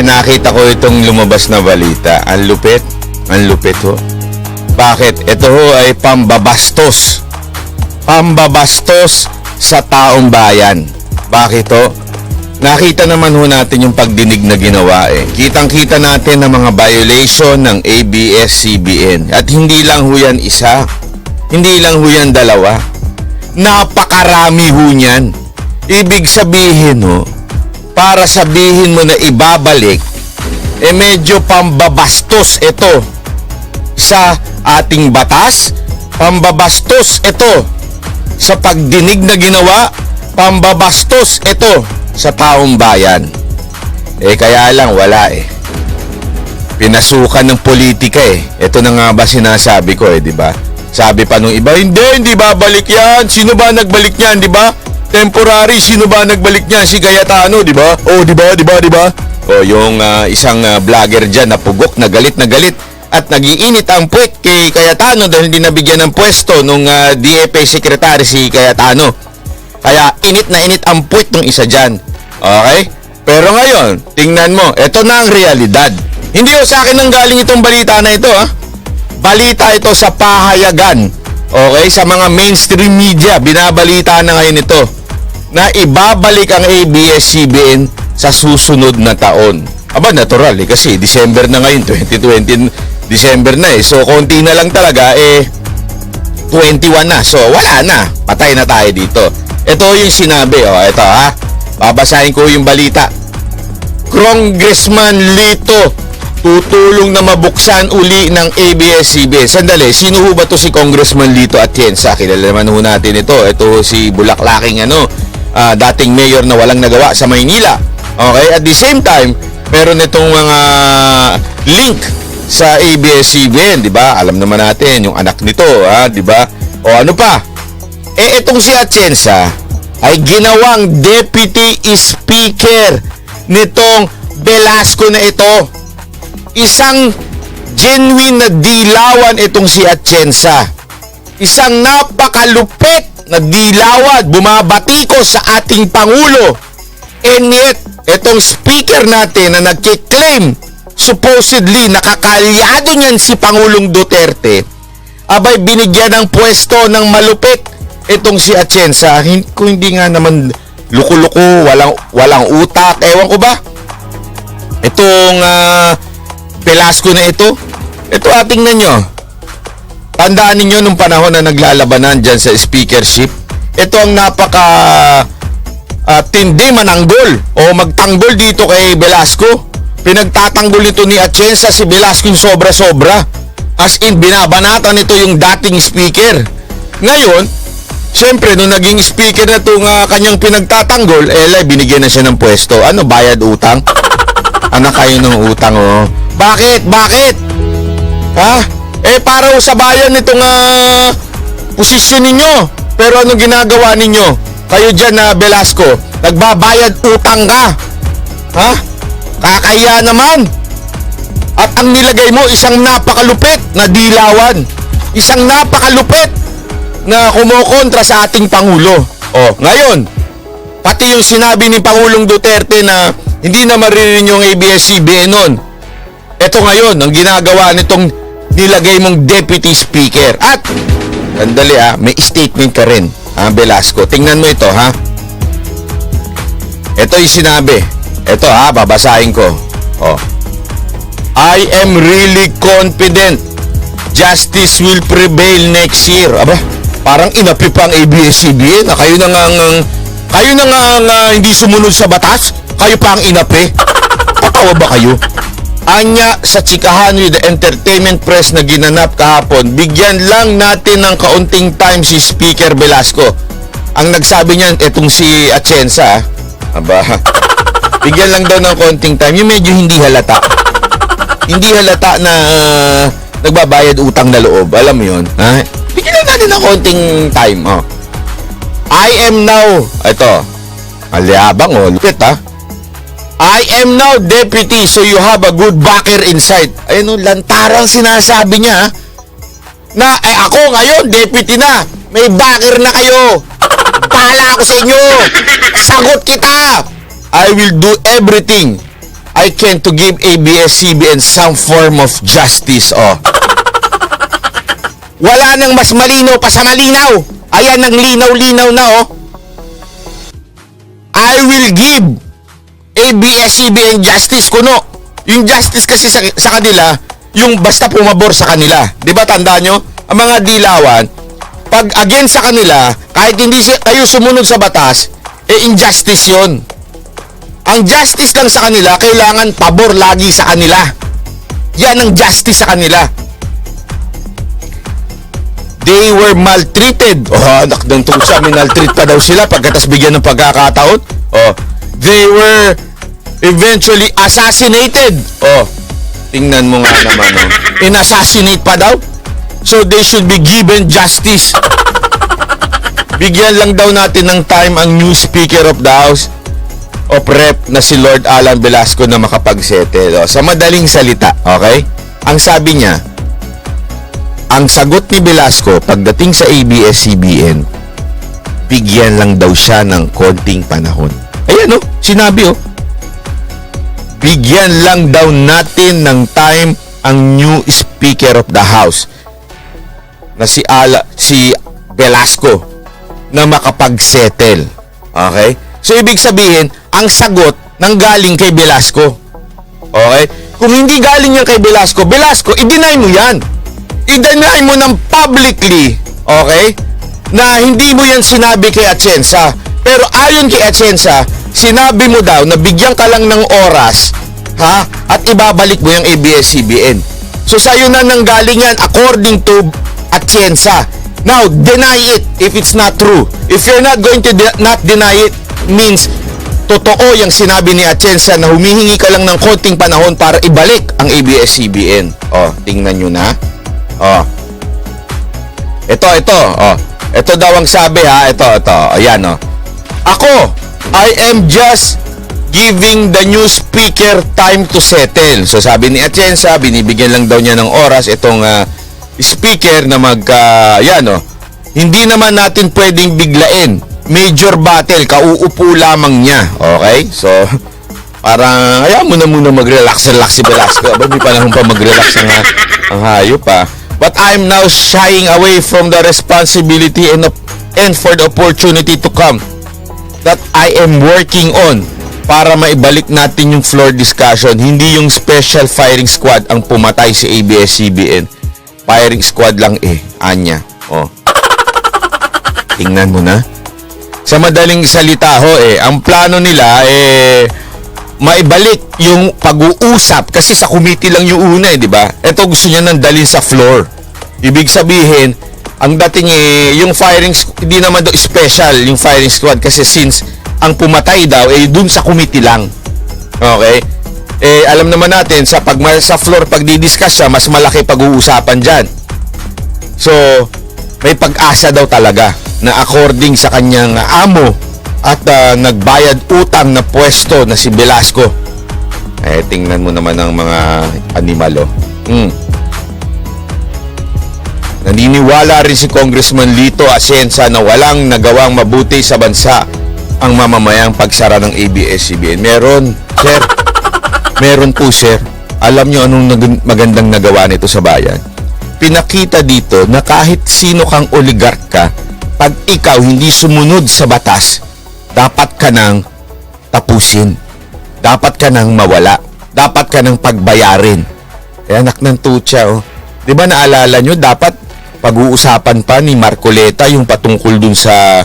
Nakita ko itong lumabas na balita. Ang lupit. Ang lupit ho. Bakit? Ito ho ay pambabastos. Pambabastos sa taong bayan. Bakit ho? Nakita naman ho natin yung pagdinig na ginawa eh. Kitang-kita natin ang mga violation ng ABS-CBN. At hindi lang ho yan isa. Hindi lang ho yan dalawa. Napakarami ho niyan. Ibig sabihin ho, para sabihin mo na ibabalik, medyo pambabastos ito sa ating batas, pambabastos ito sa pagdinig na ginawa, pambabastos ito sa taong bayan. Kaya lang wala pinasukan ng politika Ito na nga ba sinasabi ko di ba? Sabi pa nung iba, hindi babalik yan. Sino ba nagbalik niyan, di ba? Temporary, sino ba nagbalik niyan? Si Cayetano, di ba? Di ba? Yung isang vlogger diyan na pugok, na galit at nagiinit ang puwet kay Cayetano dahil hindi nabigyan ng pwesto nung DFA Secretary si Cayetano. Kaya init na init ang puwet ng isa diyan. Okay? Pero ngayon, tingnan mo, ito na ang realidad. Hindi sa akin nang galing itong balita na ito, Balita ito sa pahayagan. Okay? Sa mga mainstream media, binabalita na ngayon ito na ibabalik ang ABS-CBN sa susunod na taon. Natural kasi December na ngayon, 2020, December na So, konti na lang talaga, 21 na. So, wala na. Patay na tayo dito. Ito yung sinabi, ito babasahin ko yung balita. Congressman Lito tutulong na mabuksan uli ng ABS-CBN. Sandali, sino ho ba to si Congressman Lito Atienza? Kilala naman ho natin ito. Ito si Bulaklaking dating mayor na walang nagawa sa Maynila. Okay? At the same time, meron itong mga link sa ABS-CBN, di ba? Alam naman natin yung anak nito, di ba? O ano pa? Itong si Atienza ay ginawang deputy speaker nitong Velasco na ito. Isang genuine na dilawan itong si Atienza. Isang napakalupit na dilawan, bumabatikos sa ating Pangulo. And yet, itong speaker natin na nagkiklaim, supposedly nakakalyado niyan si Pangulong Duterte, abay binigyan ng pwesto ng malupit itong si Atienza. Kung hindi nga naman luko-luko, walang utak, ewan ko ba? Itong Velasco na ito tingnan nyo. Tandaan ninyo nung panahon na naglalabanan dyan sa speakership, ito ang napaka tindi mananggol o magtanggol dito kay Velasco. Pinagtatanggol nito ni Atienza si Velasco yung sobra-sobra. As in, binabanatan nito yung dating speaker. Ngayon, syempre, nung naging speaker na itong kanyang pinagtatanggol, binigyan na siya ng pwesto. Bayad utang? Anak kayo ng utang, Bakit? Para sa bayan itong posisyon ninyo. Pero anong ginagawa ninyo? Kayo dyan na Velasco, nagbabayad utang ka. Kakahiya naman. At ang nilagay mo, isang napakalupit na dilawan. Isang napakalupit na kumokontra sa ating Pangulo. Ngayon, pati yung sinabi ni Pangulong Duterte na hindi na maririnig yung ABS-CBN nun. Ito ngayon, ang ginagawa nitong nilagay mong deputy speaker. At, sandali may statement ka rin, Velasco. Tingnan mo ito, Ito yung sinabi. Ito, babasahin ko. I am really confident justice will prevail next year. Parang inapi pa ang ABS-CBN. Kayo na nga hindi sumunod sa batas. Kayo pa ang inapi. Patawa ba kayo? Anya sa chikahan with the entertainment press na ginanap kahapon, bigyan lang natin ng kaunting time si Speaker Velasco. Ang nagsabi niyan, etong si Atienza, bigyan lang daw ng kaunting time. Yung medyo hindi halata. Hindi halata na nagbabayad utang na loob. Alam mo yun? Bigyan lang natin ng kaunting time. I am now, ito, aliyabang lupit I am now deputy, so you have a good backer inside. Lantarang sinasabi niya na ako ngayon deputy na, may backer na kayo. Bahala ako sa inyo. Sagot kita. I will do everything I can to give ABS-CBN some form of justice. Oh. Wala nang mas malinaw pa sa malinaw. Ayan, ang linaw-linaw na, oh. I will give ABS-CBN justice, kuno. Yung justice kasi sa kanila, yung basta pumabor sa kanila. Di ba, tandaan nyo? Ang mga dilawan, pag against sa kanila, kahit hindi kayo sumunod sa batas, injustice yon. Ang justice lang sa kanila, kailangan pabor lagi sa kanila. Yan ang justice sa kanila. They were maltreated. Oh, anak ng tusa, minaltreat pa daw sila pagkatas bigyan ng pagkakataon. Oh, they were eventually assassinated. Oh, tingnan mo nga naman. Oh. In-assassinate pa daw. So they should be given justice. Bigyan lang daw natin ng time ang new Speaker of the House of Rep na si Lord Alan Velasco na makapagsettle. Oh, sa madaling salita, okay? Ang sabi niya, ang sagot ni Velasco pagdating sa ABS-CBN, bigyan lang daw siya ng konting panahon. Ayan, oh, sinabi, oh. Bigyan lang daw natin ng time ang new Speaker of the House na si Velasco na makapagsettle. Okay? So, ibig sabihin, ang sagot nanggaling kay Velasco. Okay? Kung hindi galing yan kay Velasco, i-deny mo yan. I-deny mo ng publicly, okay, na hindi mo yan sinabi kay Atienza. Pero ayon kay Atienza, sinabi mo daw na bigyan ka lang ng oras, ha, at ibabalik mo yung ABS-CBN. So sa'yo na nanggaling yan according to Atienza. Now, deny it if it's not true. If you're not going to not deny it, means totoo yung sinabi ni Atienza na humihingi ka lang ng konting panahon para ibalik ang ABS-CBN. Oh, tingnan nyo na. Oh. Ito. Oh. Ito daw ang sabi, ha. Ito. Ayan, oh. Ako, I am just giving the new speaker time to settle. So sabi ni Atienza, binibigyan lang daw niya ng oras itong speaker na yan, oh. Hindi naman natin pwedeng biglain. Major battle, kauupo lamang niya. Okay? So, parang, ayaw mo na muna mag-relax si Velasco. Aba, may panahon pa mag-relax ang hayop, pa. But I'm now shying away from the responsibility and for the opportunity to come that I am working on para maibalik natin yung floor discussion. Hindi yung special firing squad ang pumatay si ABS-CBN. Firing squad lang anya. Oh. Tingnan mo na. Sa madaling salita ho, ang plano nila maibalik yung pag-uusap kasi sa committee lang yung una, di ba? Ito gusto niya nang dalhin sa floor. Ibig sabihin, ang dating yung firing hindi naman daw special yung firing squad kasi since ang pumatay daw dun sa committee lang. Okay? Alam naman natin sa floor pag di-discuss siya, mas malaki pag-uusapan diyan. So, may pag-asa daw talaga na according sa kanyang amo at nagbayad utang na pwesto na si Velasco. Tingnan mo naman ang mga animal, oh. Naniniwala rin si Congressman Lito Atienza na walang nagawang mabuti sa bansa ang mamamayang pagsara ng ABS-CBN. Meron, sir. Meron po, sir. Alam nyo anong magandang nagawa nito sa bayan? Pinakita dito na kahit sino kang oligark ka, pag ikaw hindi sumunod sa batas, dapat ka nang tapusin. Dapat ka nang mawala. Dapat ka nang pagbayarin. Anak ng tutsa, oh. Di ba naalala nyo, dapat pag-uusapan pa ni Marcoleta yung patungkol dun sa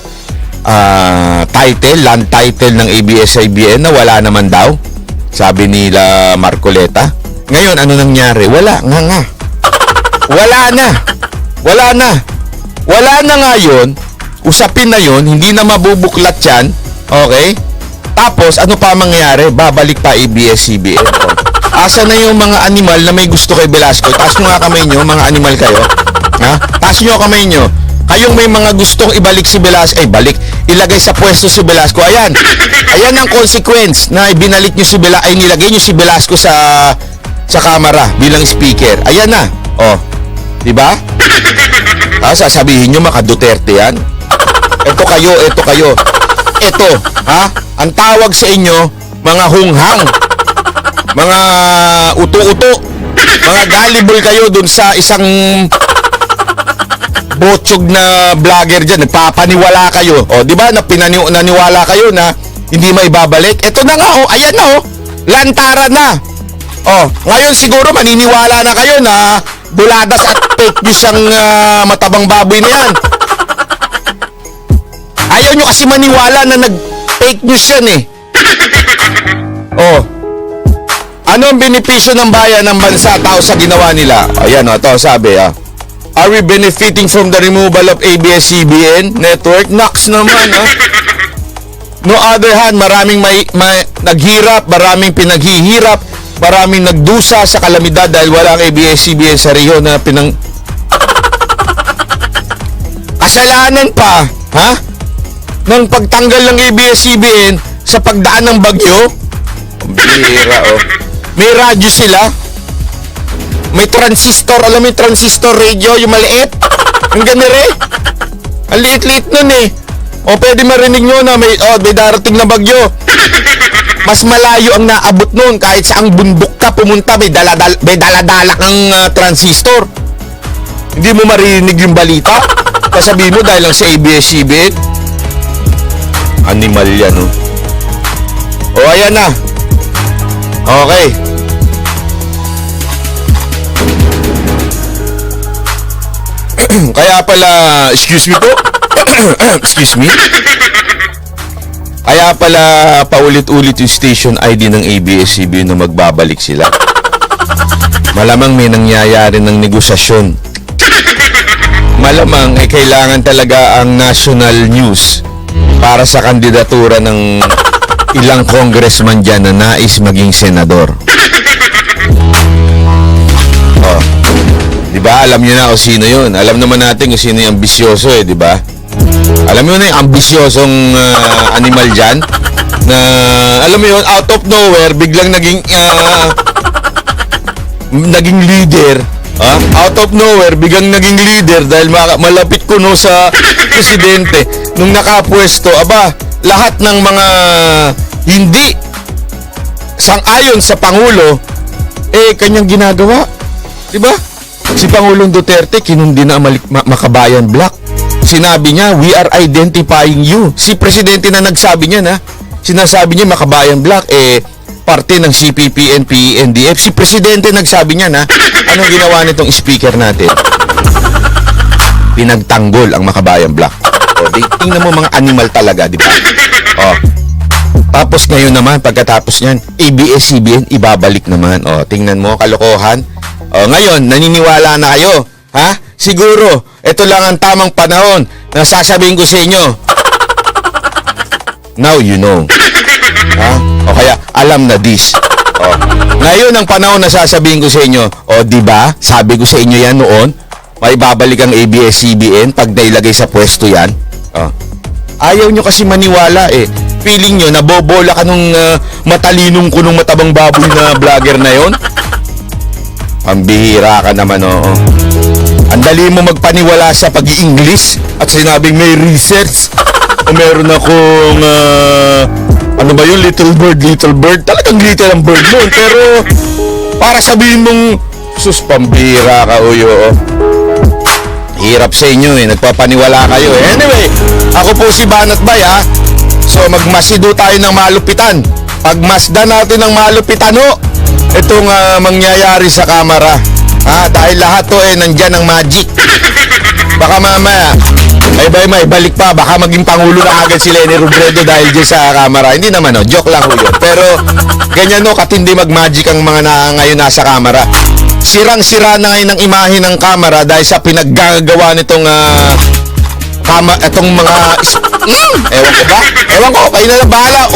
land title ng ABS-CBN na wala naman daw. Sabi nila Marcoleta. Ngayon, ano nangyari? Wala nga. Wala na nga yun. Usapin na yun, hindi na mabubuklat yan. Okay? Tapos, ano pa mangyayari? Babalik pa ABS-CBN. Asa na yung mga animal na may gusto kay Velasco? Taas nyo nga kamay nyo, mga animal kayo. Ha? Taas nyo kamay nyo. Kayong may mga gustong ibalik si Velasco, ilagay sa pwesto si Velasco. Ayan ang consequence na ibinalik nyo si Velasco, nilagay nyo si Velasco sa kamera bilang speaker. Ayan na. Oh. Diba? Tapos sasabihin nyo, maka Duterte yan. Ito kayo. Ito, ha? Ang tawag sa inyo, mga hunghang. Mga uto-uto. Mga gullible kayo dun sa isang botsog na vlogger dyan. Nagpapaniwala kayo. O, di ba? Naniwala kayo na hindi maibabalik. Ito na nga, ayan na, lantaran na. Ngayon siguro maniniwala na kayo na buladas at fake news ang matabang baboy na yan. Ayaw nyo kasi maniwala na nag-fake news yan eh. Ano ang benepisyo ng bayan ng bansa tao sa ginawa nila? Ayan ito sabi Are we benefiting from the removal of ABS-CBN network? Naks naman No other hand, maraming naghirap, maraming pinaghihirap, maraming nagdusa sa kalamidad dahil walang ABS-CBN sa Rio na kasalanan pa, ng pagtanggal ng ABS-CBN sa pagdaan ng bagyo. Bihira, May radyo sila. May transistor. Alam mo yung transistor radio, yung maliit? Ang ganire. Ang liit-liit nun eh. Pwede marinig nyo na may darating na bagyo. Mas malayo ang naabot nun. Kahit saang bundok ka pumunta, may daladala kang transistor. Hindi mo marinig yung balita. Kasabihin mo dahil lang sa ABS-CBN. Animal yan, ayan na. Okay. Kaya pala, excuse me po. Excuse me. Kaya pala paulit-ulit yung station ID ng ABS-CBN na magbabalik sila. Malamang may nangyayari ng negosasyon. Malamang ay kailangan talaga ang national news para sa kandidatura ng ilang congressman dyan na nais maging senador. Diba? Alam nyo na kung sino yun. Alam naman natin kung sino yung ambisyoso di ba? Alam mo na yung ambisyosong animal dyan na, alam mo yun, out of nowhere, biglang naging leader. Out of nowhere, biglang naging leader dahil malapit kuno sa presidente. Nung nakapwesto, lahat ng mga hindi sang-ayon sa Pangulo, kanyang ginagawa. Diba? Si Pangulong Duterte, kinundi na Makabayan Black. Sinabi niya, we are identifying you. Si Presidente na nagsabi niya na, sinasabi niya Makabayan Black, parte ng CPP, NPE, NDF. Si Presidente nagsabi niya na, anong ginawa nitong speaker natin? Pinagtanggol ang Makabayan Black. Tingnan mo mga animal talaga, di ba? Tapos ngayon naman, pagkatapos niyan, ABS-CBN, ibabalik naman. Tingnan mo, kalokohan. Ngayon, naniniwala na kayo. Siguro, ito lang ang tamang panahon na sasabihin ko sa inyo. Now you know. O kaya, alam na this. Ngayon ang panahon na sasabihin ko sa inyo. Diba? Sabi ko sa inyo yan noon. May babalik ang ABS-CBN pag nailagay sa pwesto yan. Ayaw nyo kasi maniwala Feeling nyo, nabobola ka nung matalinong kunong matabang baboy na vlogger na yon. Pambihira ka naman, Ang dali mo magpaniwala sa pag-i-English at sinabing may research o meron akong ano ba yun, little bird. Talagang little ang bird nun. Pero para sabihin mong sus, pambihira ka, uyo. Hirap sa inyo nagpapaniwala kayo Anyway, ako po si Banat Bay So magmasido tayo ng malupitan. Pagmasdan natin ng malupitan itong mangyayari sa kamera. Dahil lahat nandyan ang magic. Baka mamaya may balik pa. Baka maging pangulo na agad si Leni Robredo dahil dyan sa kamera. Hindi naman joke lang yun. Pero ganyan katindi mag-magic ang mga ngayon nasa kamera. Sirang-sira na ngayon ang imahe ng kamera dahil sa pinaggagawa nitong itong mga ewan ko, kayo na lang bahala.